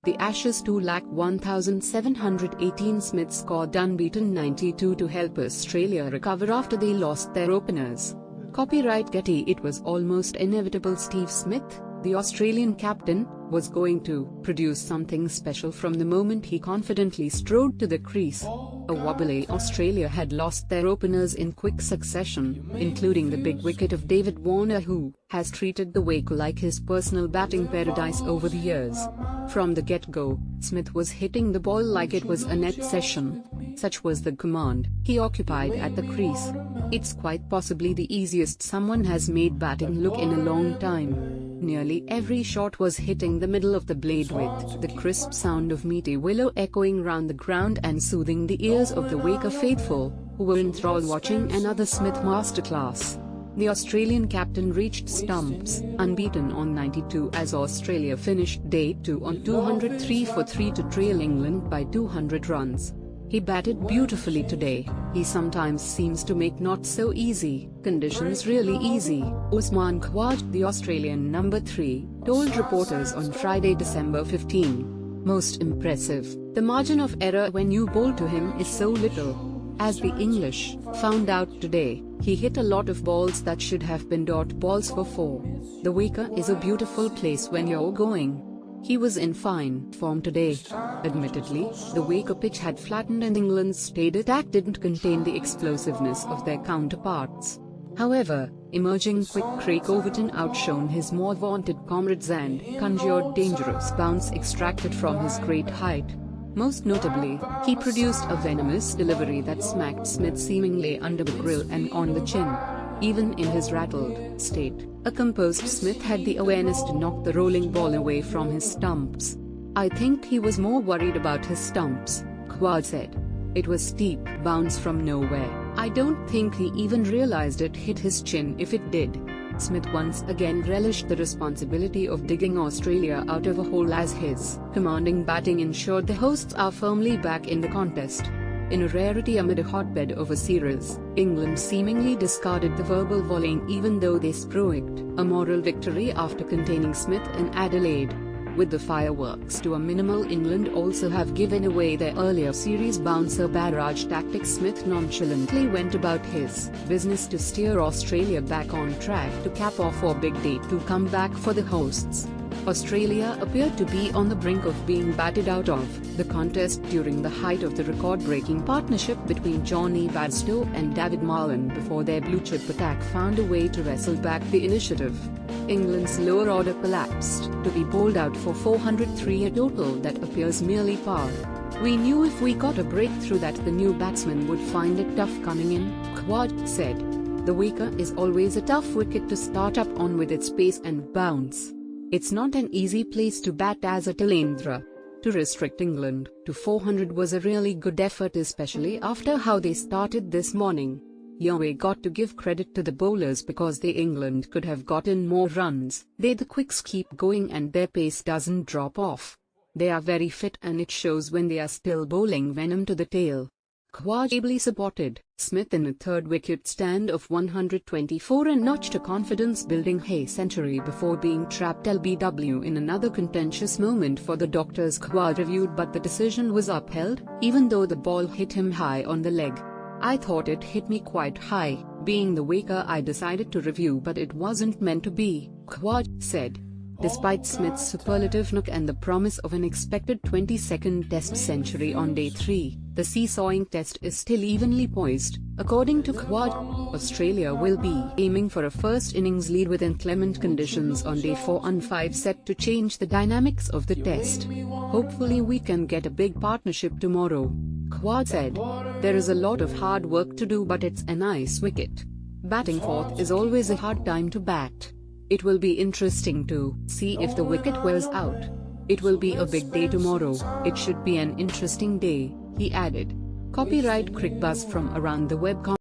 The Ashes 2,01,718. Smith scored unbeaten 92 to help Australia recover after they lost their openers. Copyright Getty. It was almost inevitable Steve Smith, the Australian captain, was going to produce something special from the moment he confidently strode to the crease. A wobbly Australia had lost their openers in quick succession, including the big wicket of David Warner, who has treated the wake like his personal batting paradise over the years. From the get-go, Smith was hitting the ball like it was a net session. Such was the command he occupied at the crease. It's quite possibly the easiest someone has made batting look in a long time. Nearly every shot was hitting the middle of the blade, with the crisp sound of meaty willow echoing round the ground and soothing the ears of the Waker faithful, who were enthralled watching another Smith masterclass. The Australian captain reached stumps, unbeaten on 92 as Australia finished day 2 on 203 for 3 to trail England by 200 runs. He batted beautifully today. He sometimes seems to make not so easy conditions really easy, Usman Khawaja, the Australian number 3, told reporters on Friday, December 15. Most impressive. The margin of error when you bowl to him is so little. As the English found out today, he hit a lot of balls that should have been dot balls for 4. The Waker is a beautiful place when you're going. He was in fine form today. Admittedly, the Waker pitch had flattened and England's staid attack didn't contain the explosiveness of their counterparts. However, emerging quick Craig Overton outshone his more vaunted comrades and conjured dangerous bounce extracted from his great height. Most notably, he produced a venomous delivery that smacked Smith seemingly under the grill and on the chin. Even in his rattled state, a composed Smith had the awareness to knock the rolling ball away from his stumps. I think he was more worried about his stumps, Khawaja said. It was steep bounce from nowhere. I don't think he even realized it hit his chin if it did. Smith once again relished the responsibility of digging Australia out of a hole as his commanding batting ensured the hosts are firmly back in the contest. In a rarity amid a hotbed of a series, England seemingly discarded the verbal volleying even though they sprooked a moral victory after containing Smith in Adelaide. With the fireworks to a minimal, England also have given away their earlier series bouncer barrage tactics. Smith nonchalantly went about his business to steer Australia back on track to cap off a big day to come back for the hosts. Australia appeared to be on the brink of being batted out of the contest during the height of the record-breaking partnership between Johnny Bairstow and David Marlin before their blue-chip attack found a way to wrestle back the initiative. England's lower order collapsed to be bowled out for 403, a total that appears merely par. We knew if we got a breakthrough that the new batsmen would find it tough coming in, Khawaja said. The Waker is always a tough wicket to start up on with its pace and bounce. It's not an easy place to bat as a Talendra. To restrict England to 400 was a really good effort, especially after how they started this morning. We got to give credit to the bowlers because England could have gotten more runs. The quicks keep going and their pace doesn't drop off. They are very fit and it shows when they are still bowling venom to the tail. Khawaja ably supported Smith in a third wicket stand of 124 and notched a confidence-building century before being trapped LBW in another contentious moment for the doctors. Khawaja reviewed, but the decision was upheld, even though the ball hit him high on the leg. I thought it hit me quite high. Being the Waker, I decided to review, but it wasn't meant to be, Khawaja said. Despite Smith's superlative knock and the promise of an expected 22nd Test century on day 3, the seesawing test is still evenly poised. According to Khawaja, Australia will be aiming for a first innings lead with inclement conditions on day 4 and 5 set to change the dynamics of the test. Hopefully we can get a big partnership tomorrow, Khawaja said. There is a lot of hard work to do, but it's a nice wicket. Batting fourth is always a hard time to bat. It will be interesting to see if the wicket wears out. It will be a big day tomorrow. It should be an interesting day, he added. Copyright Crick Buzz from around the web.